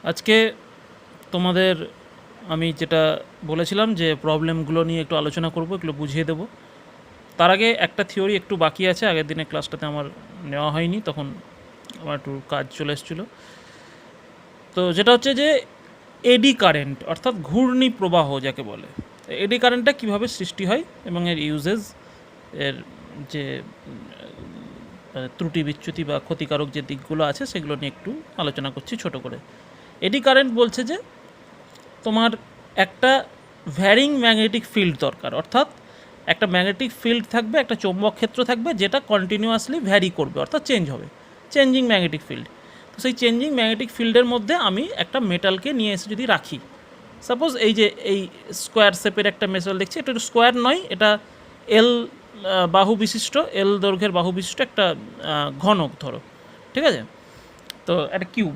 আজকে তোমাদের আমি যেটা বলেছিলাম যে প্রবলেমগুলো নিয়ে একটু আলোচনা করব, এগুলো বুঝিয়ে দেবো। তার আগে একটা থিওরি একটু বাকি আছে, আগের দিনে ক্লাসটাতে আমার নেওয়া হয়নি, তখন আমার একটু কাজ চলে এসেছিলো। তো যেটা হচ্ছে যে এডি কারেন্ট অর্থাৎ ঘূর্ণি প্রবাহ যাকে বলে, এডি কারেন্টটা কীভাবে সৃষ্টি হয় এবং এর ইউজেস, এর যে ত্রুটি বিচ্যুতি বা ক্ষতিকারক যে দিকগুলো আছে সেগুলো নিয়ে একটু আলোচনা করছি ছোট করে। এডি কারেন্ট বলছে যে তোমার একটা ভ্যারিং ম্যাগনেটিক ফিল্ড দরকার, অর্থাৎ একটা ম্যাগনেটিক ফিল্ড থাকবে, একটা চৌম্বক ক্ষেত্র থাকবে যেটা কন্টিনিউয়াসলি ভ্যারি করবে, অর্থাৎ চেঞ্জ হবে, চেঞ্জিং ম্যাগনেটিক ফিল্ড। তো সেই চেঞ্জিং ম্যাগনেটিক ফিল্ডের মধ্যে আমি একটা মেটালকে নিয়ে এসে যদি রাখি, সাপোজ এই যে এই স্কোয়ার শেপের একটা মেটাল দেখছি, এটা একটু স্কোয়ার নয়, এটা এল বাহু বিশিষ্ট, এল দৈর্ঘ্যের বাহু বিশিষ্ট একটা ঘনক ধরো, ঠিক আছে? তো একটা কিউব,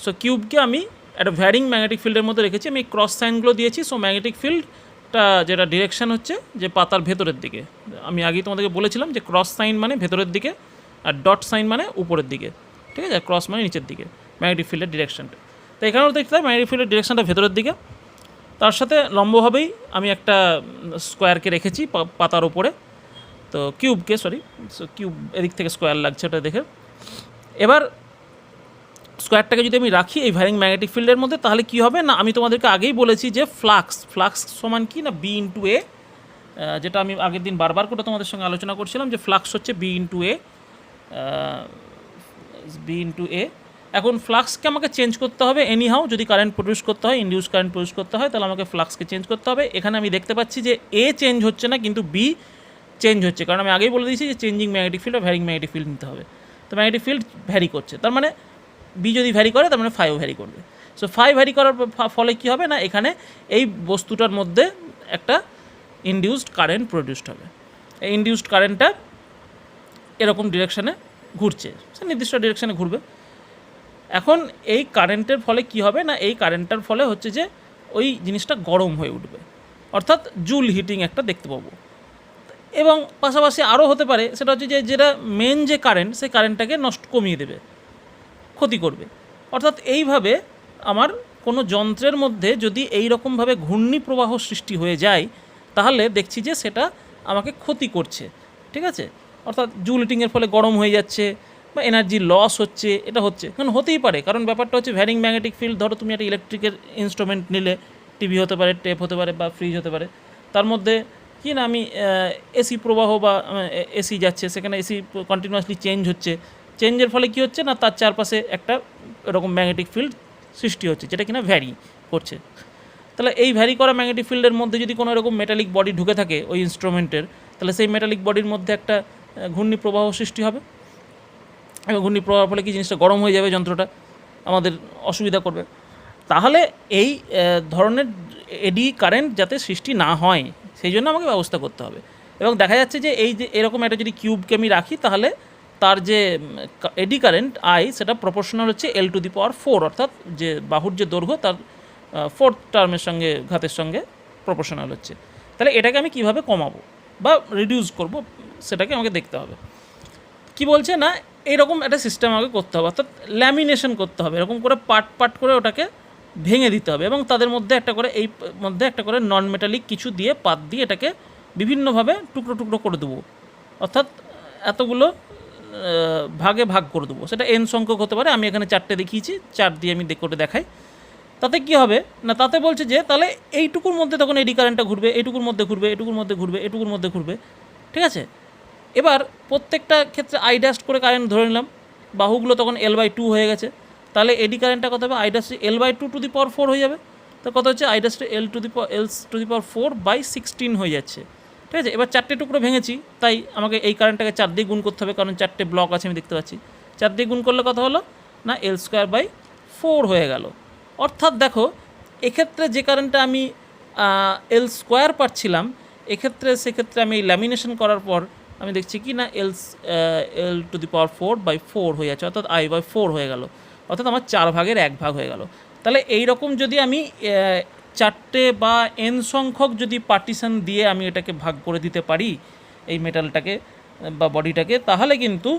সো কিউবকে আমি একটা ভ্যারিং ম্যাগনেটিক ফিল্ডের মধ্যে রেখেছি, আমি ক্রস সাইনগুলো দিয়েছি। সো ম্যাগনেটিক ফিল্ডটা যেটা ডিরেকশান হচ্ছে যে পাতার ভেতরের দিকে, আমি আগেই তোমাদেরকে বলেছিলাম যে ক্রস সাইন মানে ভেতরের দিকে আর ডট সাইন মানে উপরের দিকে, ঠিক আছে? ক্রস মানে নিচের দিকে ম্যাগনেটিক ফিল্ডের ডিরেকশানটা। তো এখানেও দেখতে হয় ম্যাগনেটিক ফিল্ডের ডিরেকশানটা ভেতরের দিকে, তার সাথে লম্বভাবেই আমি একটা স্কোয়ারকে রেখেছি পাতার উপরে, তো কিউবকে, সরি, কিউব এদিক থেকে স্কোয়ার লাগছে ওটা দেখে। এবার স্কোয়ারটাকে যদি আমি রাখি এই ভ্যারিং ম্যাগনেটিক ফিল্ডের মধ্যে, তাহলে কী হবে না, আমি তোমাদেরকে আগেই বলেছি যে ফ্লাক্স সমান কি না বি ইন্টু এ, যেটা আমি আগের দিন বারবার করে তোমাদের সঙ্গে আলোচনা করছিলাম যে ফ্লাক্স হচ্ছে বি ইন্টু এ। এখন ফ্লাক্সকে আমাকে চেঞ্জ করতে হবে এনিহাও, যদি কারেন্ট প্রডিউস করতে হয়, ইন্ডিউস কারেন্ট প্রডিউস করতে হয়, তাহলে আমাকে ফ্লাক্সকে চেঞ্জ করতে হবে। এখানে আমি দেখতে পাচ্ছি যে এ চেঞ্জ হচ্ছে না কিন্তু বি চেঞ্জ হচ্ছে, কারণ আমি আগেই বলে দিয়েছি যে চেঞ্জিং ম্যাগনেটিক ফিল্ড বা ভ্যারিং ম্যাগনেটিক ফিল্ড নিতে হবে। তো ম্যাগনেটিক ফিল্ড ভ্যারি করছে, তার মানে বি যদি ভ্যারি করে তার মানে ফাইও ভ্যারি করবে। সো ফাই ভ্যারি করার ফলে কী হবে না, এখানে এই বস্তুটার মধ্যে একটা ইনডিউসড কারেন্ট প্রডিউসড হবে। এই ইনডিউসড কারেন্টটা এরকম ডিরেকশানে ঘুরছে, সে নির্দিষ্ট ডিরেকশানে ঘুরবে। এখন এই কারেন্টের ফলে কি হবে না, এই কারেন্টের ফলে হচ্ছে যে ওই জিনিসটা গরম হয়ে উঠবে, অর্থাৎ জুল হিটিং একটা দেখতে পাবো। এবং পাশাপাশি আরও হতে পারে, সেটা হচ্ছে যে যেটা মেন যে কারেন্ট, সেই কারেন্টটাকে কমিয়ে দেবে, ক্ষতি করবে। অর্থাৎ এইভাবে আমার কোনো যন্ত্রের মধ্যে যদি এই রকমভাবে ঘূর্ণি প্রবাহ সৃষ্টি হয়ে যায়, তাহলে দেখছি যে সেটা আমাকে ক্ষতি করছে, ঠিক আছে? অর্থাৎ জুল হিটিংয়ের ফলে গরম হয়ে যাচ্ছে বা এনার্জি লস হচ্ছে, এটা হচ্ছে, কারণ হতেই পারে, কারণ ব্যাপারটা হচ্ছে ভ্যারিং ম্যাগনেটিক ফিল্ড। ধরো তুমি একটা ইলেকট্রিকের ইনস্ট্রুমেন্ট নিলে, টিভি হতে পারে, টেপ হতে পারে বা ফ্রিজ হতে পারে, তার মধ্যে কি না আমি এসি প্রবাহ বা এসি যাচ্ছে, সেখানে এসি কন্টিনিউয়াসলি চেঞ্জ হচ্ছে, চেঞ্জের ফলে কী হচ্ছে না, তার চারপাশে একটা এরকম ম্যাগনেটিক ফিল্ড সৃষ্টি হচ্ছে যেটা কিনা ভ্যারি করছে। তাহলে এই ভ্যারি করা ম্যাগনেটিক ফিল্ডের মধ্যে যদি কোনো এরকম মেটালিক বডি ঢুকে থাকে ওই ইনস্ট্রুমেন্টের, তাহলে সেই মেটালিক বডির মধ্যে একটা ঘূর্ণি প্রবাহ সৃষ্টি হবে, এবং ঘূর্ণি প্রবাহের ফলে কি জিনিসটা গরম হয়ে যাবে, যন্ত্রটা আমাদের অসুবিধা করবে। তাহলে এই ধরনের এডি কারেন্ট যাতে সৃষ্টি না হয় সেই জন্য আমাকে ব্যবস্থা করতে হবে। এবং দেখা যাচ্ছে যে এই যে এরকম একটা যদি কিউবকে আমি রাখি, তাহলে তার যে এডি কারেন্ট আই সেটা প্রপোর্শনাল হচ্ছে এল টু দি পাওয়ার 4, অর্থাৎ যে বাহুর যে দৈর্ঘ্য তার 4th টার্মের সঙ্গে, ঘাতের সঙ্গে প্রপোর্শনাল হচ্ছে। তাহলে এটাকে আমি কিভাবে কমাবো বা রিডিউস করব, সেটাকে আমাকে দেখতে হবে। কি বলছে না, এইরকম একটা সিস্টেম আমাকে করতে হবে, অর্থাৎ ল্যামিনেশন করতে হবে, এরকম করে পার্ট করে ওটাকে ভেঙে দিতে হবে, এবং তাদের মধ্যে একটা করে, এই মধ্যে একটা করে নন মেটালিক কিছু দিয়ে, পাত দিয়ে এটাকে বিভিন্নভাবে টুকরো টুকরো করে দেবো, অর্থাৎ এতগুলো ভাগে ভাগ করে দেবো। সেটা এন সংখ্যক হতে পারে, আমি এখানে 4টে দেখিয়েছি, 4 দিয়ে আমি করে দেখাই। তাতে কি হবে না, তাতে বলছে যে তাহলে এইটুকুর মধ্যে তখন এডি কারেন্টটা ঘুরবে, এইটুকুর মধ্যে ঘুরবে, এটুকুর মধ্যে ঘুরবে, এটুকুর মধ্যে ঘুরবে, ঠিক আছে? এবার প্রত্যেকটা ক্ষেত্রে আই ড্যাশ করে কারেন্ট ধরে নিলাম, বাহুগুলো তখন L/2 হয়ে গেছে, তাহলে এডি কারেন্টটা কত হবে, I dash L/2 to the power 4 হয়ে যাবে। তো কত হচ্ছে, I dash L to the power 4/16 হয়ে যাচ্ছে, ঠিক আছে? এবার 4টে টুকরো ভেঙেছি, তাই আমাকে এই কারেন্টটাকে 4 দিয়ে গুণ করতে হবে, কারণ 4টে ব্লক আছে আমি দেখতে পাচ্ছি। 4 দিয়ে গুণ করলে কত হলো না, L²/4 হয়ে গেল। অর্থাৎ দেখো, এক্ষেত্রে যে কারেন্টটা আমি L² পাচ্ছিলাম, সেক্ষেত্রে আমি ল্যামিনেশন করার পর আমি দেখছি কি না, এল টু দি পাওয়ার 4/4 হয়ে যাচ্ছে, অর্থাৎ I/4 হয়ে গেল, অর্থাৎ আমার 4 ভাগের 1 ভাগ হয়ে গেল। তাহলে এই রকম যদি আমি 4টে বা n সংখ্যক যদি পার্টিশন দিয়ে আমি এটাকে ভাগ করে দিতে পারি এই মেটালটাকে বা বডিটাকে, তাহলে কিন্তু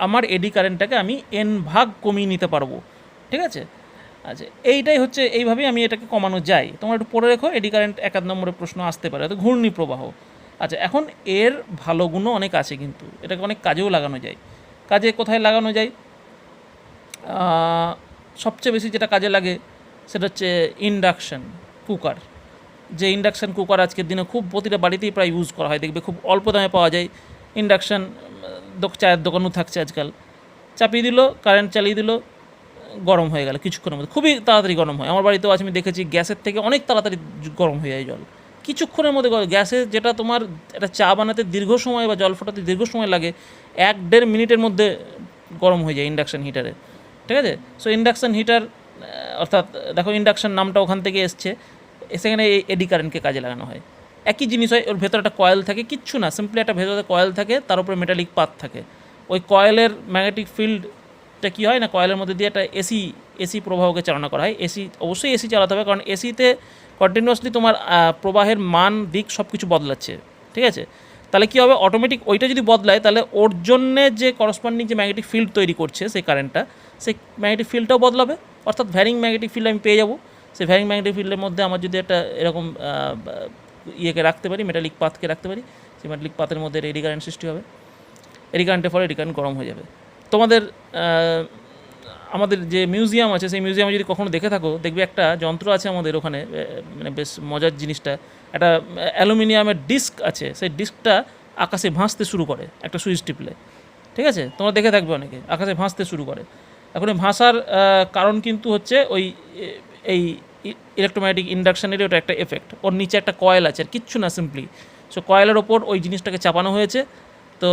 আমার এডি কারেন্টটাকে আমি n ভাগ কমিয়ে নিতে পারবো, ঠিক আছে? আচ্ছা, এইটাই হচ্ছে, এইভাবেই আমি এটাকে কমানো যায়। তোমরা একটু পড়ে রেখো, এডি কারেন্ট 1 নম্বরের প্রশ্ন আসতে পারে, তো ঘূর্ণি প্রবাহ। আচ্ছা, এখন এর ভালো গুণও অনেক আছে, কিন্তু এটাকে অনেক কাজেও লাগানো যায়। কাজে কোথায় লাগানো যায়? সবচেয়ে বেশি যেটা কাজে লাগে সেটা হচ্ছে ইন্ডাকশান কুকার। যে ইন্ডাকশান কুকার আজকের দিনে খুব প্রতিটা বাড়িতেই প্রায় ইউজ করা হয়, দেখবে খুব অল্প দামে পাওয়া যায়। ইন্ডাকশান চায়ের দোকানও থাকছে আজকাল। চাপিয়ে দিল, কারেন্ট চালিয়ে দিল, গরম হয়ে গেল কিছুক্ষণের মধ্যে, খুবই তাড়াতাড়ি গরম হয়। আমার বাড়িতেও আজ আমি দেখেছি গ্যাসের থেকে অনেক তাড়াতাড়ি গরম হয়ে যায় জল, কিছুক্ষণের মধ্যে। গ্যাসে যেটা তোমার একটা চা বানাতে দীর্ঘ সময় বা জল ফোটাতে দীর্ঘ সময় লাগে, 1-1.5 মিনিটের মধ্যে গরম হয়ে যায় ইন্ডাকশান হিটারে। ঠিক আছে? সো ইন্ডাকশান হিটার, অর্থাৎ দেখো ইন্ডাকশান নামটা ওখান থেকে এসছে। সেখানে এই এডি কারেন্টকে কাজে লাগানো হয়। একই জিনিস হয়, ওর ভেতরে একটা কয়েল থাকে, কিচ্ছু না, সিম্পলি একটা ভেতরে কয়েল থাকে, তার উপরে মেটালিক পাত থাকে। ওই কয়েলের ম্যাগনেটিক ফিল্ডটা কী হয় না, কয়েলের মধ্যে দিয়ে একটা এসি প্রবাহকে চালনা করা হয়। অবশ্যই এসি চালাতে হবে, কারণ এসিতে কন্টিনিউয়াসলি তোমার প্রবাহের মান দিক সব কিছু বদলাচ্ছে। ঠিক আছে? তাহলে কী হবে, অটোমেটিক ওইটা যদি বদলায়, তাহলে ওর জন্যে যে করসপন্ডিং যে ম্যাগনেটিক ফিল্ড তৈরি করছে সেই কারেন্টটা, সেই ম্যাগনেটিক ফিল্ডটাও বদলাবে, অর্থাৎ ভ্যারিং ম্যাগনেটিক ফিল্ড আমি পেয়ে যাবো। সেই ভ্যারিং ম্যাগনেটিক ফিল্ডের মধ্যে আমার যদি একটা এরকম ইয়েকে রাখতে পারি, মেটালিক পাতকে রাখতে পারি, সেই মেটালিক পাতের মধ্যে এডি কারেন্ট সৃষ্টি হবে। এডি কারেন্টের ফলে এডি কারেন্ট গরম হয়ে যাবে। তোমাদের আমাদের যে মিউজিয়াম আছে, সেই মিউজিয়ামে যদি কখনো দেখে থাকো, দেখবে একটা যন্ত্র আছে আমাদের ওখানে, মানে বেশ মজার জিনিসটা, একটা অ্যালুমিনিয়ামের ডিস্ক আছে। সেই ডিস্কটা আকাশে ভাসতে শুরু করে একটা সুইচ টিপলে। ঠিক আছে? তোমরা দেখে থাকবে অনেকে, আকাশে ভাসতে শুরু করে। এখন এই ভাসার কারণ কিন্তু হচ্ছে ওই এই ইলেকট্রোম্যাগনেটিক ইন্ডাকশানেরই ওটা একটা এফেক্ট। ওর নিচে একটা কয়েল আছে, আর কিচ্ছু না, সিম্পলি সো কয়েলের ওপর ওই জিনিসটাকে চাপানো হয়েছে। তো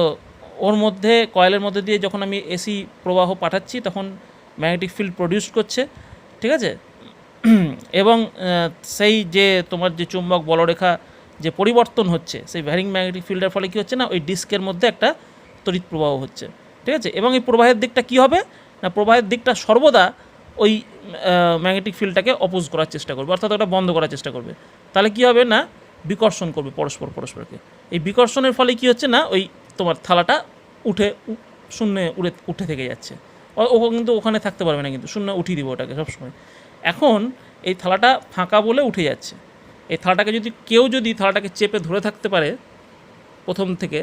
ওর মধ্যে, কয়েলের মধ্যে দিয়ে যখন আমি এসি প্রবাহ পাঠাচ্ছি, তখন ম্যাগনেটিক ফিল্ড প্রডিউস করছে। ঠিক আছে? এবং সেই যে তোমার যে চুম্বক বলরেখা যে পরিবর্তন হচ্ছে, সেই ভ্যারিং ম্যাগনেটিক ফিল্ডের ফলে কী হচ্ছে না, ওই ডিস্কের মধ্যে একটা তড়িৎ প্রবাহ হচ্ছে। ঠিক আছে? এবং এই প্রবাহের দিকটা কী হবে না, প্রবাহের দিকটা সর্বদা ওই ম্যাগনেটিক ফিল্ডটাকে অপোজ করার চেষ্টা করবে, অর্থাৎ ওটা বন্ধ করার চেষ্টা করবে। তাহলে কী হবে না, বিকর্ষণ করবে পরস্পরকে। এই বিকর্ষণের ফলে কী হচ্ছে না, ওই তোমার থালাটা শূন্যে উঠে থেকে যাচ্ছে। ও কিন্তু ওখানে থাকতে পারবে না, কিন্তু শূন্য উঠিয়ে দিব ওটাকে সবসময়। এখন এই থালাটা ফাঁকা বলে উঠে যাচ্ছে। এই থালাটাকে যদি থালাটাকে চেপে ধরে থাকতে পারে, প্রথম থেকে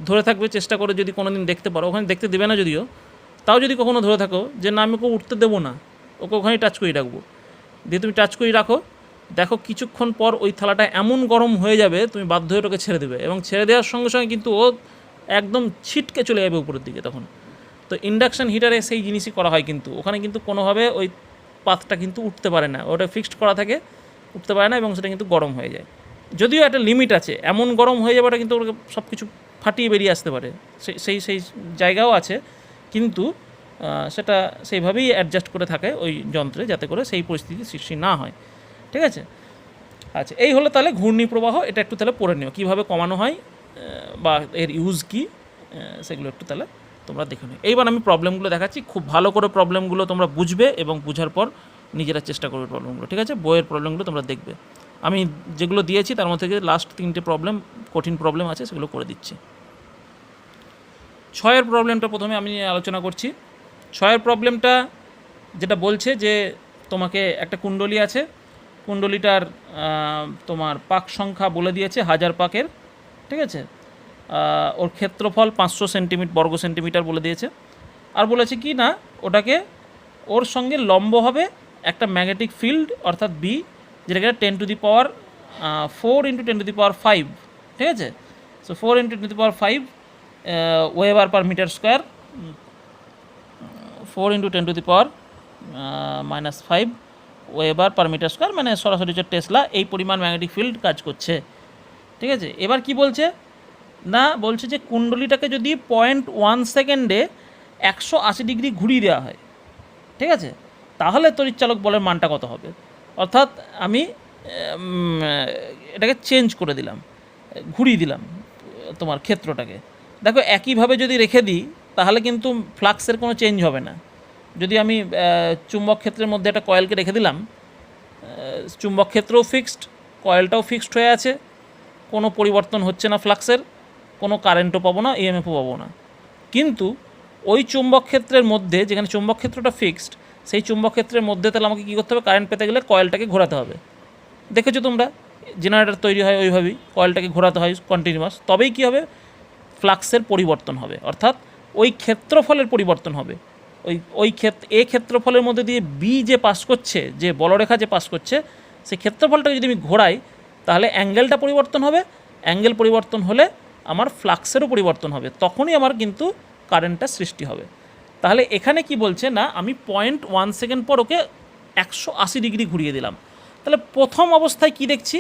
ধরে থাকবে, চেষ্টা করে যদি কোনো দিন দেখতে পারো, ওখানে দেখতে দেবে না যদিও, তাও যদি কখনো ধরে থাকো যে না, আমি ওকে উঠতে দেবো না, ওকে ওখানেই টাচ করে রাখবো, দিয়ে তুমি টাচ করে রাখো, দেখো কিছুক্ষণ পর ওই থালাটা এমন গরম হয়ে যাবে, তুমি বাধ্য হয়ে ওকে ছেড়ে দেবে, এবং ছেড়ে দেওয়ার সঙ্গে সঙ্গে কিন্তু ও একদম ছিটকে চলে যাবে উপরের দিকে তখন। তো ইন্ডাকশান হিটারে সেই জিনিসই করা হয়, কিন্তু ওখানে কিন্তু কোনোভাবে ওই পাতটা কিন্তু উঠতে পারে না, ওটা ফিক্সড করা থাকে, উঠতে পারে না, এবং সেটা কিন্তু গরম হয়ে যায়। যদিও একটা লিমিট আছে, এমন গরম হয়ে যাবে ওটা কিন্তু ওটা সব কিছু ফাটিয়ে বেরিয়ে আসতে পারে, সেই জায়গাও আছে, কিন্তু সেটা সেইভাবেই অ্যাডজাস্ট করে থাকে ওই যন্ত্রে, যাতে করে সেই পরিস্থিতি সৃষ্টি না হয়। ঠিক আছে? আচ্ছা, এই হলো তাহলে ঘূর্ণি প্রবাহ। এটা একটু তাহলে পড়ে নিও, কীভাবে কমানো হয় বা এর ইউজ কী, সেগুলো একটু তাহলে তোমরা দেখে নিও। এইবার আমি প্রবলেমগুলো দেখাচ্ছি, খুব ভালো করে প্রবলেমগুলো তোমরা বুঝবে, এবং বুঝার পর নিজেরা চেষ্টা করবে প্রবলেমগুলো। ঠিক আছে? বইয়ের প্রবলেমগুলো তোমরা দেখবে, আমি যেগুলো দিয়েছি তার মধ্যে থেকে লাস্ট 3টে প্রবলেম, কঠিন প্রবলেম আছে, সেগুলো করে দিচ্ছি। 6এর প্রবলেমটা প্রথমে আমি আলোচনা করছি। 6এর প্রবলেমটা যেটা বলছে যে তোমাকে একটা কুণ্ডলী আছে, কুণ্ডলীটার তোমার পাক সংখ্যা বলে দিয়েছে 1000 পাকের। ঠিক আছে? ওর ক্ষেত্রফল 500 বর্গ সেন্টিমিটার বলে দিয়েছে। আর বলেছে কি না, ওটাকে ওর সঙ্গে লম্ব হবে একটা ম্যাগনেটিক ফিল্ড, অর্থাৎ বি, যেটাকে 10⁴ × 10⁵। ঠিক আছে? So 4 × 10⁵ weber per metre square, 4 × 10⁻⁻5 weber per metre square, মানে সরাসরি হচ্ছে টেসলা, এই পরিমাণ ম্যাগনেটিক ফিল্ড কাজ করছে। ঠিক আছে? এবার কি বলছে না, বলছে যে কুণ্ডলীটাকে যদি 0.1 সেকেন্ডে 180 ডিগ্রি ঘুরিয়ে দেওয়া হয়, ঠিক আছে, তাহলে তড়িৎচালক বলের মানটা কত হবে। অর্থাৎ আমি এটাকে চেঞ্জ করে দিলাম, ঘুরিয়ে দিলাম তোমার ক্ষেত্রটাকে। দেখো, একইভাবে যদি রেখে দিই তাহলে কিন্তু ফ্লাক্সের কোনো চেঞ্জ হবে না। যদি আমি চুম্বক ক্ষেত্রের মধ্যে একটা কয়েলকে রেখে দিলাম, চুম্বক ক্ষেত্রও ফিক্সড, কয়েলটাও ফিক্সড হয়ে আছে, কোনো পরিবর্তন হচ্ছে না ফ্লাক্সের, কোনো কারেন্টও পাবো না, ইএমএফও পাবো না। কিন্তু ওই চুম্বক ক্ষেত্রের মধ্যে, যেখানে চুম্বক ক্ষেত্রটা ফিক্সড, সেই চুম্বক ক্ষেত্রের মধ্যে তাহলে আমাকে কী করতে হবে, কারেন্ট পেতে গেলে কয়েলটাকে ঘোরাতে হবে। দেখেছো তোমরা জেনারেটর তৈরি হয় ওইভাবেই, কয়েলটাকে ঘোরাতে হয় কন্টিনিউয়াস, তবেই কী হবে, ফ্লাক্সের পরিবর্তন হবে, অর্থাৎ ওই ক্ষেত্রফলের পরিবর্তন হবে। ওই ক্ষেত্রফলের মধ্যে দিয়ে বি যে পাস করছে, যে বলরেখা যে পাস করছে, সেই ক্ষেত্রফলটাকে যদি আমি ঘোরাই তাহলে অ্যাঙ্গেলটা পরিবর্তন হবে, অ্যাঙ্গেল পরিবর্তন হলে আমার ফ্লাক্সেরও পরিবর্তন হবে, তখনই আমার কিন্তু কারেন্টটা সৃষ্টি হবে। তাহলে এখানে কি বলছে না, আমি 0.1 সেকেন্ড পর ওকে 180 ডিগ্রি ঘুরিয়ে দিলাম। তাহলে প্রথম অবস্থায় কি দেখছি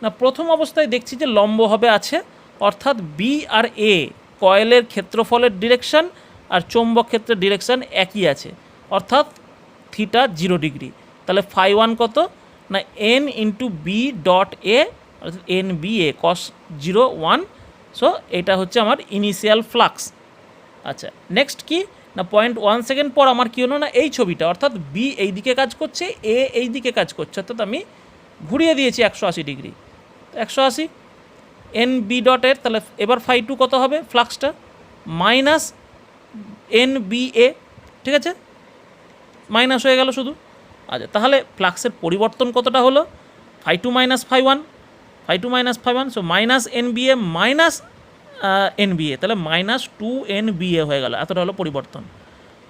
না, প্রথম অবস্থায় দেখছি যে লম্বভাবে আছে, অর্থাৎ বি আর এ কয়েলের ক্ষেত্রফলের ডিরেকশন আর চৌম্বক ক্ষেত্রের ডিরেকশন একই আছে, অর্থাৎ থিটা 0 ডিগ্রি। তাহলে φ1 কত না n into B dot A, অর্থাৎ N B A cos 0 1। So এটা হচ্ছে আমার ইনিশিয়াল ফ্লাক্স। আচ্ছা, নেক্সট কি না 0.1 সেকেন্ড পর আমার কী হলো না, এই ছবিটা, অর্থাৎ বি এই দিকে কাজ করছে, এ এই দিকে কাজ করছে, অর্থাৎ আমি ঘুরিয়ে দিয়েছি 180 ডিগ্রি, 180 এন বি ডটের। তাহলে এবার φ2 কত হবে, ফ্লাক্সটা মাইনাস এন বি এ, ঠিক আছে, মাইনাস হয়ে গেল শুধু। আচ্ছা, তাহলে ফ্লাক্সের পরিবর্তন কতটা হলো, φ2 minus φ1, φ2 minus φ1, so minus N B A minus N B A, তাহলে মাইনাস 2 এন বি এ হয়ে গেল, এতটা হলো পরিবর্তন।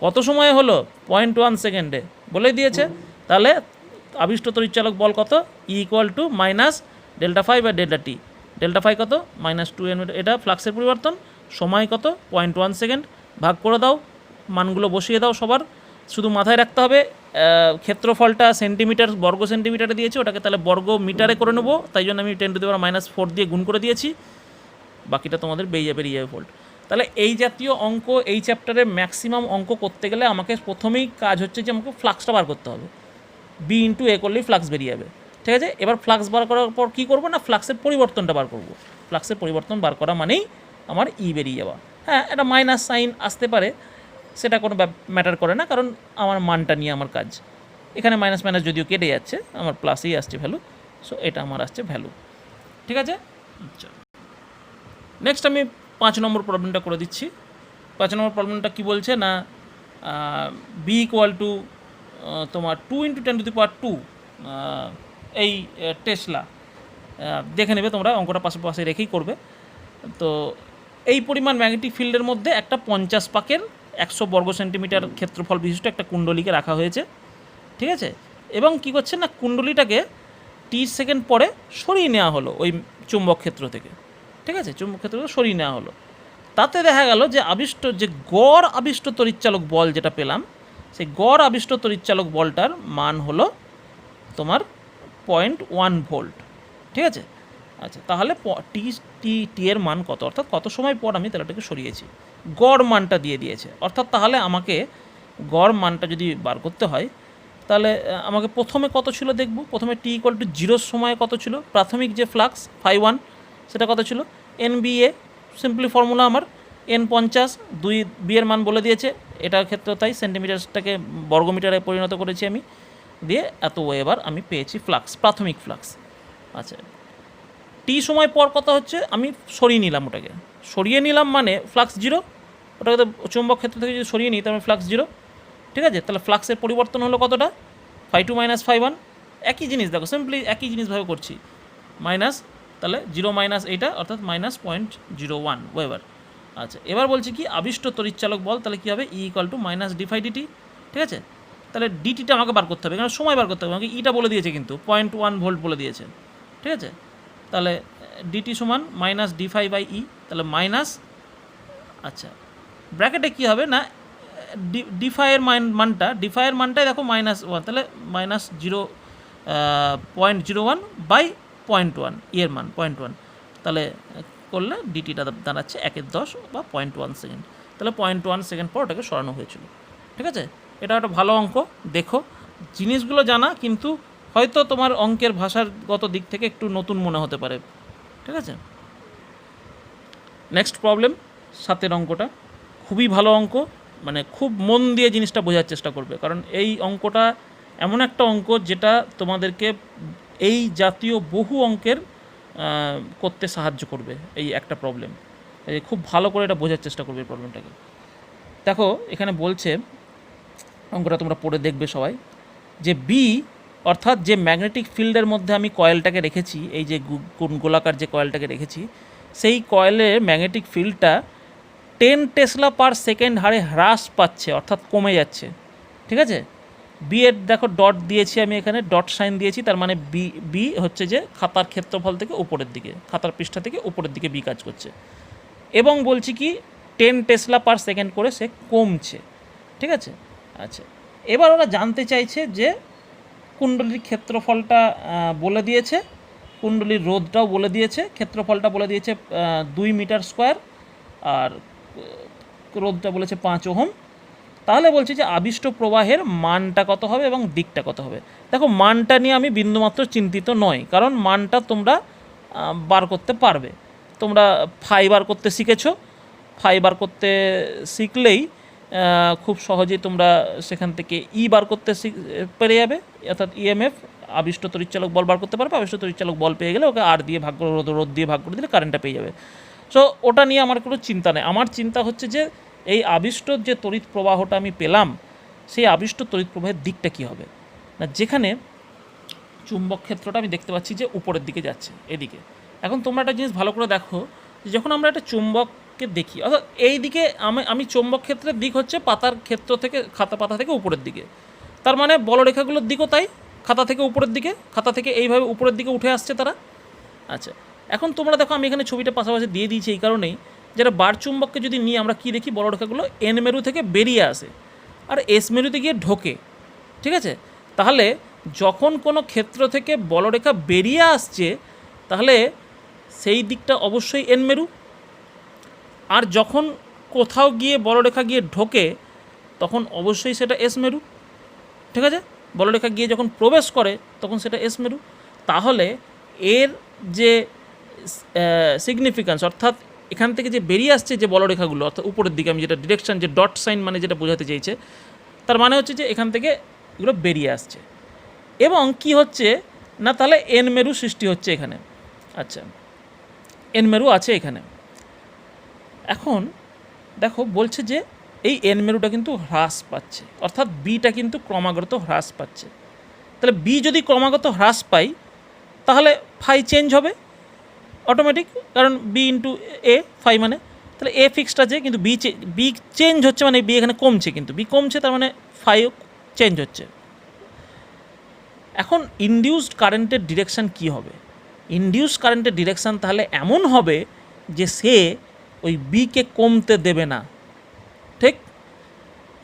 কত সময় হলো, 0.1 সেকেন্ডে বলে দিয়েছে। তাহলে আবিষ্ট তড়িৎচালক বল কত, E equal to minus delta phi বা ডেল্টা টি। ডেল্টা ফাই কত, মাইনাস 2 এন, এটা ফ্লাক্সের পরিবর্তন। সময় কত, 0.1 সেকেন্ড। ভাগ করে দাও, মানগুলো বসিয়ে দাও সবার। শুধু মাথায় রাখতে হবে ক্ষেত্রফলটা সেন্টিমিটার, বর্গ সেন্টিমিটারে দিয়েছি, ওটাকে তাহলে বর্গ মিটারে করে নেবো, তাই জন্য আমি 10⁻⁴ দিয়ে গুণ করে দিয়েছি, বাকিটা তোমাদের বেরিয়ে যাবে ভোল্ট। তাহলে এই জাতীয় অঙ্ক এই চ্যাপ্টারে ম্যাক্সিমাম অঙ্ক করতে গেলে আমাকে প্রথমেই কাজ হচ্ছে যে আমাকে ফ্লাক্সটা বার করতে হবে, বি ইন্টু এ করলেই ফ্লাক্স বেরিয়ে যাবে, ঠিক আছে। এবার ফ্লাক্স বার করার পর কী করবো না, ফ্লাক্সের পরিবর্তনটা বার করবো। ফ্লাক্সের পরিবর্তন বার করা মানেই আমার ই বেরিয়ে যাওয়া। হ্যাঁ, এটা মাইনাস সাইন আসতে পারে, সেটা কোনো ম্যাটার করে না, কারণ আমার মানটা নিয়ে আমার কাজ। এখানে মাইনাস মাইনাস যদিও কেটে যাচ্ছে, আমার প্লাসেই আসছে ভ্যালু, সো এটা আমার আসছে ভ্যালু, ঠিক আছে। আচ্ছা, নেক্সট আমি 5 নম্বর প্রবলেমটা করে দিচ্ছি। 5 নম্বর প্রবলেমটা কী বলছে না, বি ইকুয়াল টু তোমার 2 × 10⁻², এই টেসলা, দেখে নেবে তোমরা, অঙ্কটা পাশে রেখেই করবে। তো এই পরিমাণ ম্যাগনেটিক ফিল্ডের মধ্যে একটা 50 পাকের 100 বর্গ সেন্টিমিটার ক্ষেত্রফল বিশিষ্ট একটা কুণ্ডলীকে রাখা হয়েছে, ঠিক আছে। এবং কী করছে না, কুণ্ডলীটাকে 30 সেকেন্ড পরে সরিয়ে নেওয়া হলো ওই চুম্বক ক্ষেত্র থেকে, ঠিক আছে, চুম্বক ক্ষেত্র থেকে সরিয়ে নেওয়া হলো। তাতে দেখা গেল যে গড় আবিষ্ট তড়িৎচালক বল যেটা পেলাম, সেই গড় আবিষ্ট তড়িৎচালক বলটার মান হলো তোমার 0.1 ভোল্ট, ঠিক আছে। আচ্ছা, তাহলে টি এর মান কত, অর্থাৎ কত সময় পর আমি তাহলেটাকে সরিয়েছি, গড় মানটা দিয়ে দিয়েছে। অর্থাৎ তাহলে আমাকে গড় মানটা যদি বার করতে হয়, তাহলে আমাকে প্রথমে কত ছিল দেখব। প্রথমে টি ইকুয়াল টু 0 সময়ে কত ছিল, প্রাথমিক যে ফ্লাক্স φ1 সেটা কত ছিল, এন বি এ, সিম্পলি ফর্মুলা আমার n 50, 2 বি এর মান বলে দিয়েছে, এটার ক্ষেত্রে তাই সেন্টিমিটারটাকে বর্গমিটারে পরিণত করেছি আমি, দিয়ে এত এবার আমি পেয়েছি ফ্লাক্স, প্রাথমিক ফ্লাক্স। আচ্ছা, টি সময় পর কত হচ্ছে, আমি সরিয়ে নিলাম, ওটাকে সরিয়ে নিলাম মানে ফ্লাক্স 0, ওটাকে তো চুম্বক ক্ষেত্র থেকে যদি সরিয়ে নিই তাহলে ফ্লাক্স 0, ঠিক আছে। তাহলে ফ্লাক্সের পরিবর্তন হলো কতটা, φ2 মাইনাস φ1, একই জিনিস দেখো, সিম্পলি একই জিনিসভাবে করছি, মাইনাস, তাহলে 0 মাইনাস এইটা, অর্থাৎ মাইনাস 0.01 ওয়েবার। আচ্ছা, এবার বলছি কি আবিষ্ট তড়িৎচালক বল, তাহলে কী হবে, E equal to minus D phi DT, ঠিক আছে। তাহলে ডিটিটা আমাকে বার করতে হবে, কারণ সময় বার করতে হবে, আমাকে ইটা বলে দিয়েছে, কিন্তু 0.1 ভোল্ট বলে দিয়েছে, ঠিক আছে। তাহলে ডিটি সমান মাইনাস ডিফাই বাই ই, তাহলে মাইনাস, আচ্ছা ব্র্যাকেটে কী হবে না, ডিফাইয়ের ডিফাইয়ের মানটাই দেখো -1, তাহলে -0.01 বাই 0.1, এর মান 0.1, তাহলে করলে ডিটিটা দাঁড়াচ্ছে 1/10 বা 0.1 সেকেন্ড। তাহলে 0.1 সেকেন্ড পর ওটাকে সরানো হয়েছিল, ঠিক আছে। এটা একটা ভালো অঙ্ক, দেখো জিনিসগুলো জানা, কিন্তু হয়তো তোমার অঙ্কের ভাষাগত দিক থেকে একটু নতুন মনে হতে পারে, ঠিক আছে। নেক্সট প্রবলেম, 7 অঙ্কটা খুবই ভালো অঙ্ক, মানে খুব মন দিয়ে জিনিসটা বোঝার চেষ্টা করবে, কারণ এই অঙ্কটা এমন একটা অঙ্ক যেটা তোমাদেরকে এই জাতীয় বহু অঙ্কের করতে সাহায্য করবে। এই একটা প্রবলেম, খুব ভালো করে এটা বোঝার চেষ্টা করবে এই প্রবলেমটাকে। দেখো এখানে বলছে অঙ্কটা তোমরা পড়ে দেখবে সবাই, যে বি অর্থাৎ যে ম্যাগনেটিক ফিল্ডের মধ্যে আমি কয়েলটাকে রেখেছি, এই যে গোলাকার যে কয়েলটাকে রেখেছি, সেই কয়েলের ম্যাগনেটিক ফিল্ডটা 10 টেসলা পার সেকেন্ড হারে হ্রাস পাচ্ছে, অর্থাৎ কমে যাচ্ছে। ঠিক আছে, বি এর দেখো ডট দিয়েছি আমি এখানে, ডট সাইন দিয়েছি, তার মানে বি হচ্ছে যে খাতার ক্ষেত্রফল থেকে উপরের দিকে, খাতার পৃষ্ঠা থেকে উপরের দিকে বি কাজ করছে, এবং বলছি কি 10 টেসলা পার সেকেন্ড করে সে কমছে। ঠিক আছে, আচ্ছা, এবার ওরা জানতে চাইছে যে কুণ্ডলীর ক্ষেত্রফলটা বলে দিয়েছে, কুণ্ডলীর রোধটাও বলে দিয়েছে, ক্ষেত্রফলটা বলে দিয়েছে 2 মিটার স্কোয়ার, আর রোধটা বলেছে 5 ওহম। তাহলে বলছি যে আবিষ্ট প্রবাহের মানটা কত হবে এবং দিকটা কত হবে। দেখো, মানটা নিয়ে আমি বিন্দুমাত্র চিন্তিত নই, কারণ মানটা তোমরা বার করতে পারবে। তোমরা ফাই বার করতে শিখেছো, ফাই বার করতে শিখলেই খুব সহজেই তোমরা সেখান থেকে বার করতে পেরে যাবে, অর্থাৎ ইএমএফ, আবিষ্ট তড়িৎচালক বল বার করতে পারবে। আবিষ্ট তড়িৎচালক বল পেয়ে গেলে ওকে আর দিয়ে ভাগ করে, রোধ দিয়ে ভাগ করে দিলে কারেন্টটা পেয়ে যাবে। সো ওটা নিয়ে আমার কোনো চিন্তা নেই। আমার চিন্তা হচ্ছে যে এই আবিষ্ট যে তড়িৎ প্রবাহটা আমি পেলাম, সেই আবিষ্ট তড়িৎ প্রবাহের দিকটা কী হবে না, যেখানে চুম্বক ক্ষেত্রটা আমি দেখতে পাচ্ছি যে উপরের দিকে যাচ্ছে, এদিকে। এখন তোমরা একটা জিনিস ভালো করে দেখো, যে যখন আমরা একটা চুম্বককে দেখি, অর্থাৎ এই দিকে আমি চুম্বক ক্ষেত্রের দিক হচ্ছে পাতার ক্ষেত্র থেকে, পাতা থেকে উপরের দিকে, তার মানে বলরেখাগুলোর দিকও তাই, খাতা থেকে উপরের দিকে, খাতা থেকে এইভাবে উপরের দিকে উঠে আসছে তারা। আচ্ছা, এখন তোমরা দেখো আমি এখানে ছবিটা পাশাপাশি দিয়ে দিয়েছি এই কারণেই, যেটা বার চুম্বককে যদি নিয়ে আমরা কী দেখি, বলরেখাগুলো এন মেরু থেকে বেরিয়ে আসে আর এস মেরুতে গিয়ে ঢোকে। ঠিক আছে, তাহলে যখন কোনো ক্ষেত্র থেকে বলরেখা বেরিয়ে আসছে, তাহলে সেই দিকটা অবশ্যই এন মেরু, আর যখন কোথাও গিয়ে বলরেখা গিয়ে ঢোকে তখন অবশ্যই সেটা এস মেরু। ঠিক আছে, বলরেখা গিয়ে যখন প্রবেশ করে তখন সেটা এস মেরু। তাহলে এর যে সিগনিফিক্যান্স, অর্থাৎ এখান থেকে যে বেরিয়ে আসছে যে বলরেখাগুলো, অর্থাৎ উপরের দিকে, আমি যেটা ডিরেকশন, যে ডট সাইন মানে যেটা বোঝাতে চাইছে, তার মানে হচ্ছে যে এখান থেকে এগুলো বেরিয়ে আসছে, এবং কি হচ্ছে না, তাহলে এন মেরু সৃষ্টি হচ্ছে এখানে। আচ্ছা, এন মেরু আছে এখানে। এখন দেখো বলছে যে এই এন মেরুটা কিন্তু হ্রাস পাচ্ছে, অর্থাৎ বিটা কিন্তু ক্রমাগত হ্রাস পাচ্ছে। তাহলে বি যদি ক্রমাগত হ্রাস পাই, তাহলে ফাই চেঞ্জ হবে অটোমেটিক, কারণ বি ইন্টু এ ফাই, মানে তাহলে এ ফিক্সড আছে, কিন্তু বি চেঞ্জ হচ্ছে, মানে বি এখানে কমছে, কিন্তু বি কমছে, তার মানে ফাইও চেঞ্জ হচ্ছে। এখন ইনডিউসড কারেন্টের ডিরেকশান কী হবে? ইনডিউসড কারেন্টের ডিরেকশান তাহলে এমন হবে যে সে ওই বিকে কমতে দেবে না। ঠিক,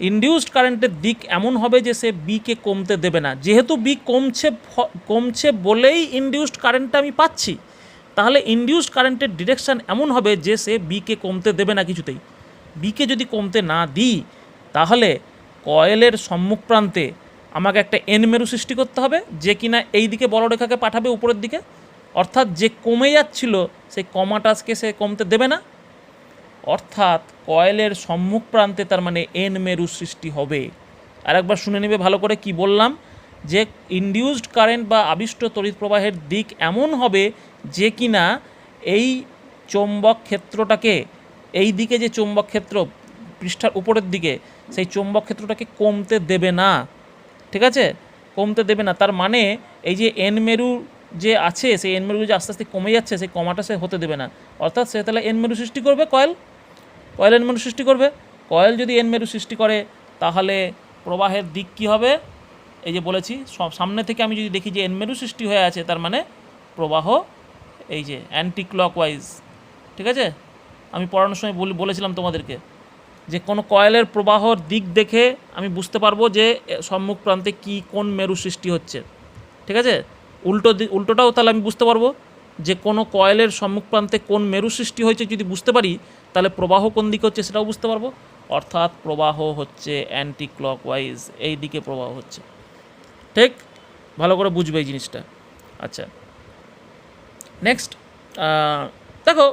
ইনডিউসড কারেন্টের দিক এমন হবে যে সে বিকে কমতে দেবে না। যেহেতু বি কমছে বলেই ইনডিউসড কারেন্টটা আমি পাচ্ছি, তাহলে ইনডিউসড কারেন্টের ডিরেকশান এমন হবে যে সে বিকে কমতে দেবে না কিছুতেই। বিকে যদি কমতে না দিই, তাহলে কয়েলের সম্মুখ প্রান্তে আমাকে একটা এন মেরু সৃষ্টি করতে হবে, যে কিনা এই দিকে বলরেখাকে পাঠাবে উপরের দিকে, অর্থাৎ যে কমে যাচ্ছিল সেই কমাটাকে সে কমতে দেবে না, অর্থাৎ কয়েলের সম্মুখ প্রান্তে তার মানে এন মেরু সৃষ্টি হবে। আর একবার শুনে নেবে ভালো করে কি বললাম, যে ইনডিউসড কারেন্ট বা আবিষ্ট তড়িৎ প্রবাহের দিক এমন হবে যে কিনা এই চৌম্বক ক্ষেত্রটাকে, এই দিকে যে চৌম্বক ক্ষেত্র পৃষ্ঠার উপরের দিকে, সেই চৌম্বক ক্ষেত্রটাকে কমতে দেবে না। ঠিক আছে, কমতে দেবে না, তার মানে এই যে এন মেরু যে আছে, সেই এন মেরু যে আস্তে আস্তে কমে যাচ্ছে, সেই কমাটা সে হতে দেবে না, অর্থাৎ সে তাহলে এন মেরু সৃষ্টি করবে, কয়েল এন মেরু সৃষ্টি করবে। কয়েল যদি এন মেরু সৃষ্টি করে, তাহলে প্রবাহের দিক কী হবে? এই যে বলেছি, সামনে থেকে আমি যদি দেখি যে এন মেরু সৃষ্টি হয়ে আছে, তার মানে প্রবাহ এই যে অ্যান্টি ক্লকওয়াইজ। ঠিক আছে, আমি পড়ানোর সময় বলেছিলাম তোমাদেরকে যে কোনো কয়েলের প্রবাহর দিক দেখে আমি বুঝতে পারবো যে সম্মুখ প্রান্তে কোন মেরু সৃষ্টি হচ্ছে। ঠিক আছে, উল্টোটাও তাহলে আমি বুঝতে পারবো যে কোনো কয়েলের সম্মুখ প্রান্তে কোন মেরু সৃষ্টি হয়েছে, যদি বুঝতে পারি তাহলে প্রবাহ কোন দিকে হচ্ছে সেটাও বুঝতে পারবো, অর্থাৎ প্রবাহ হচ্ছে অ্যান্টি ক্লকওয়াইজ, এই দিকে প্রবাহ হচ্ছে। ঠিক, ভালো করে বুঝবে এই জিনিসটা। আচ্ছা, নেক্সট দেখো,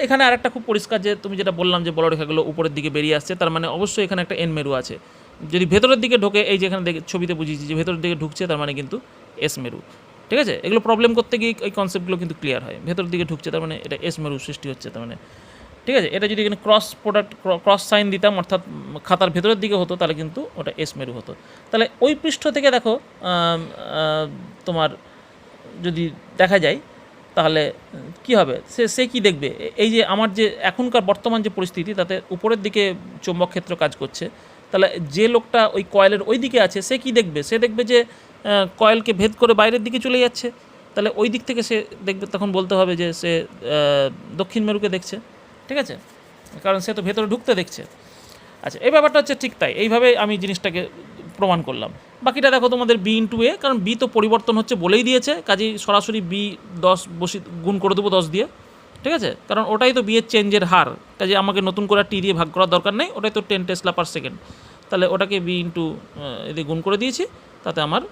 এখানে আরেকটা খুব পরিষ্কার, যে তুমি যেটা বললাম যে বলরেখাগুলো উপরের দিকে বেরিয়ে আসছে, তার মানে অবশ্যই এখানে একটা এন মেরু আছে। যদি ভেতরের দিকে ঢোকে, এই যে এখানে ছবিতে বুঝিয়েছি যে ভেতরের দিকে ঢুকছে, তার মানে কিন্তু এস মেরু। ঠিক আছে, এগুলো প্রবলেম করতে গিয়ে এই কনসেপ্টগুলো কিন্তু ক্লিয়ার হয়। ভেতরের দিকে ঢুকছে, তার মানে এটা এস মেরু সৃষ্টি হচ্ছে, তার মানে ঠিক আছে, এটা যদি এখানে ক্রস প্রোডাক্ট ক্রস সাইন দিতাম অর্থাৎ খাতার ভেতরের দিকে হতো তাহলে কিন্তু ওটা এস মেরু হতো। তাহলে ওই পৃষ্ঠ থেকে দেখো তোমার যদি দেখা যায় তাহলে কি হবে, সে কি দেখবে, এই যে আমার যে এখনকার বর্তমান যে পরিস্থিতি তাতে উপরের দিকে চৌম্বক ক্ষেত্র কাজ করছে, তাহলে যে লোকটা ওই কয়েলের ওই দিকে আছে সে কি দেখবে, সে দেখবে যে কয়েলকে ভেদ করে বাইরের দিকে চলে যাচ্ছে, তাহলে ওই দিক থেকে সে দেখবে, তখন বলতে হবে যে সে দক্ষিণ মেরুকে দেখছে। ঠিক আছে, কারণ সে তো ভেতরে ঢুকতে দেখছে। আচ্ছা, এই ব্যাপারটা হচ্ছে ঠিক তাই, এইভাবে আমি জিনিসটাকে প্রমাণ করলাম। বাকিটা দেখো তোমাদের বি ইন্টু এ, কারণ বি তো পরিবর্তন হচ্ছে বলেই দিয়েছে, কাজেই সরাসরি বি 10 গুণ করে দেবো 10 দিয়ে। ঠিক আছে, কারণ ওটাই তো বি এর চেঞ্জের হার, কাজে আমাকে নতুন করে টি দিয়ে ভাগ করার দরকার নেই, ওটাই তো 10 টেসলা পার সেকেন্ড। তাহলে ওটাকে বি ইন্টু এদিকে গুণ করে দিয়েছি, তাতে আমার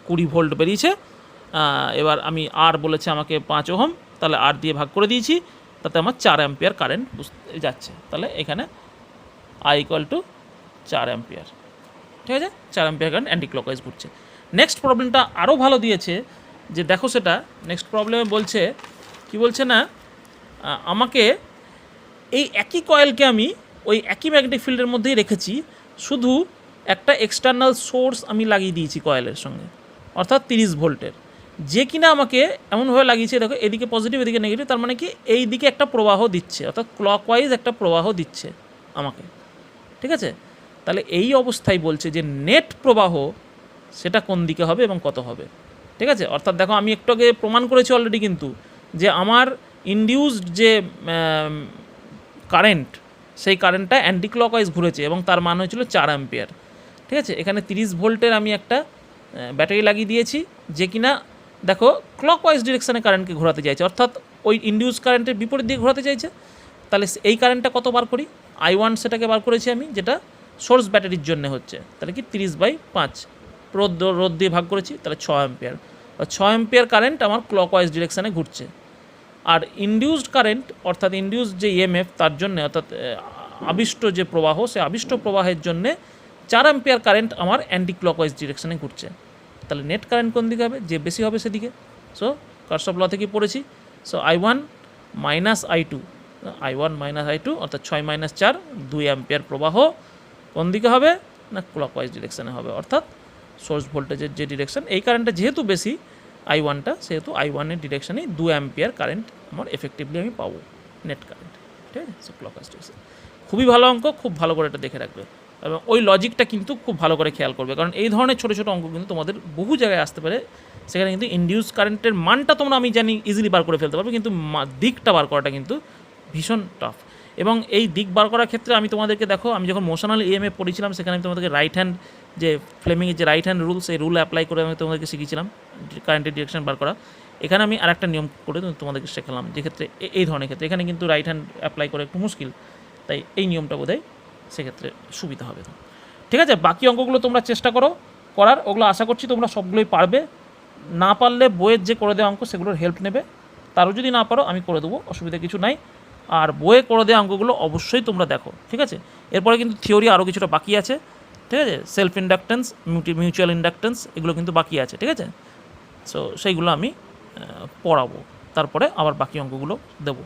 20 ভোল্ট বেরিয়েছে। এবার আমি আর বলেছে আমাকে 5 ওহম, তাহলে আর দিয়ে ভাগ করে দিয়েছি, তাতে আমার 4 অ্যাম্পিয়ার কারেন্ট যাচ্ছে। তাহলে এখানে আই ইকুয়াল টু 4 অ্যাম্পিয়ার। ঠিক আছে, 4 অ্যাম্পিয়ার কারেন্ট অ্যান্টি ক্লকওয়াইজ ঘুরছে। নেক্সট প্রবলেমটা আরও ভালো দিয়েছে, যে দেখো সেটা নেক্সট প্রবলেমে বলছে কি, বলছে না আমাকে এই একই কয়েলকে আমি ওই একই ম্যাগনেটিক ফিল্ডের মধ্যেই রেখেছি, শুধু একটা এক্সটার্নাল সোর্স আমি লাগিয়ে দিয়েছি কয়েলের সঙ্গে, অর্থাৎ 30 ভোল্টের, যে কিনা আমাকে এমনভাবে লাগিয়েছে, দেখো এদিকে পজিটিভ এদিকে নেগেটিভ, তার মানে কি এই দিকে একটা প্রবাহ দিচ্ছে, অর্থাৎ ক্লকওয়াইজ একটা প্রবাহ দিচ্ছে আমাকে। ঠিক আছে, তাহলে এই অবস্থায় বলছে যে নেট প্রবাহ সেটা কোন দিকে হবে এবং কত হবে। ঠিক আছে, অর্থাৎ দেখো আমি একটু আগে প্রমাণ করেছি অলরেডি কিন্তু, যে আমার ইনডিউসড যে কারেন্ট, সেই কারেন্টটা অ্যান্টি ক্লকওয়াইজ ঘুরেছে এবং তার মান হয়েছিল 4 অ্যাম্পিয়ার। ঠিক আছে, এখানে 30 ভোল্টের আমি একটা ব্যাটারি লাগিয়ে দিয়েছি, যে কিনা দেখো ক্লকওয়াইজ ডিরেকশানে কারেন্টকে ঘোরাতে চাইছে, অর্থাৎ ওই ইনডিউস কারেন্টের বিপরীত দিকে ঘোরাতে চাইছে। তাহলে এই কারেন্টটা কত বার করি, I1 সেটাকে বার করেছি আমি, যেটা সোর্স ব্যাটারির জন্য হচ্ছে, তাহলে কি 30/5 রোদ দিয়ে ভাগ করেছি, তাহলে 6 অ্যাম্পিয়ার। 6 অ্যাম্পিয়ার কারেন্ট আমার ক্লকওয়াইজ ডিরেকশানে ঘুরছে। আর ইনডিউসড কারেন্ট অর্থাৎ ইনডিউসড যে ইএমএফ তার জন্য, অর্থাৎ আবিষ্ট যে প্রবাহ, সেই আবিষ্ট প্রবাহের জন্যে 4 অ্যাম্পিয়ার কারেন্ট আমার অ্যান্টি ক্লকওয়াইজ ডিরেকশানে ঘুরছে। তাহলে নেট কারেন্ট কোন দিকে হবে, যে বেশি হবে সেদিকে। সো কার্শফ ল থেকে পড়েছি, so I1 minus I2, I1 minus I2 অর্থাৎ 6 - 4 2 অ্যাম্পিয়ার প্রবাহ কোন দিকে হবে না, ক্লকওয়াইজ ডিরেকশানে হবে, অর্থাৎ সোর্স ভোল্টেজের যে ডিরেকশন, এই কারেন্টটা যেহেতু বেশি I1টা, সেহেতু I1-এর ডিরেকশানেই 2 অ্যাম্পিয়ার কারেন্ট আমার এফেক্টিভলি আমি পাবো নেট কারেন্ট। ঠিক আছে, সো ক্লকওয়াইজ ডিরেকশন খুবই ভালো অঙ্ক, খুব ভালো করে এটা দেখে রাখবে এবং ওই লজিকটা কিন্তু খুব ভালো করে খেয়াল করবে, কারণ এই ধরনের ছোটো ছোটো অঙ্ক কিন্তু তোমাদের বহু জায়গায় আসতে পারে। সেখানে কিন্তু ইনডিউস কারেন্টের মানটা তোমরা আমি জানি ইজিলি বার করে ফেলতে পারবে, কিন্তু দিকটা বার করাটা কিন্তু ভীষণ টাফ। এবং এই দিক বার করার ক্ষেত্রে আমি তোমাদেরকে দেখো, আমি যখন মোশনাল ইএমএফ পড়েছিলাম সেখানে আমি তোমাদেরকে রাইট হ্যান্ড যে ফ্লেমিংয়ের যে রাইট হ্যান্ড রুল, সেই রুল অ্যাপ্লাই করে আমি তোমাদেরকে শিখিয়েছিলাম কারেন্টের ডিরেকশন বার করা। এখানে আমি আরেকটা নিয়ম করে তোমাদেরকে শেখালাম, যেক্ষেত্রে এই ধরনের ক্ষেত্রে এখানে কিন্তু রাইট হ্যান্ড অ্যাপ্লাই করে একটু মুশকিল, তাই এই নিয়মটা বোধহয় সেক্ষেত্রে সুবিধা হবে। ঠিক আছে, বাকি অঙ্কগুলো তোমরা চেষ্টা করো করার, ওগুলো আশা করছি তোমরা সবগুলোই পারবে। না পারলে বইয়ের যে করে দেওয়া অঙ্ক সেগুলোর হেল্প নেবে, তারও যদি না পারো আমি করে দেবো, অসুবিধা কিছু নাই। আর বইয়ে করে দেওয়া অঙ্কগুলো অবশ্যই তোমরা দেখো। ঠিক আছে, এরপরে কিন্তু থিওরি আরও কিছুটা বাকি আছে। ঠিক আছে, সেলফ ইন্ডাকটেন্স, মিউচুয়াল ইন্ডাকটেন্স, এগুলো কিন্তু বাকি আছে। ঠিক আছে, সো সেইগুলো আমি পড়াবো, তারপরে আবার বাকি অঙ্কগুলো দেবো।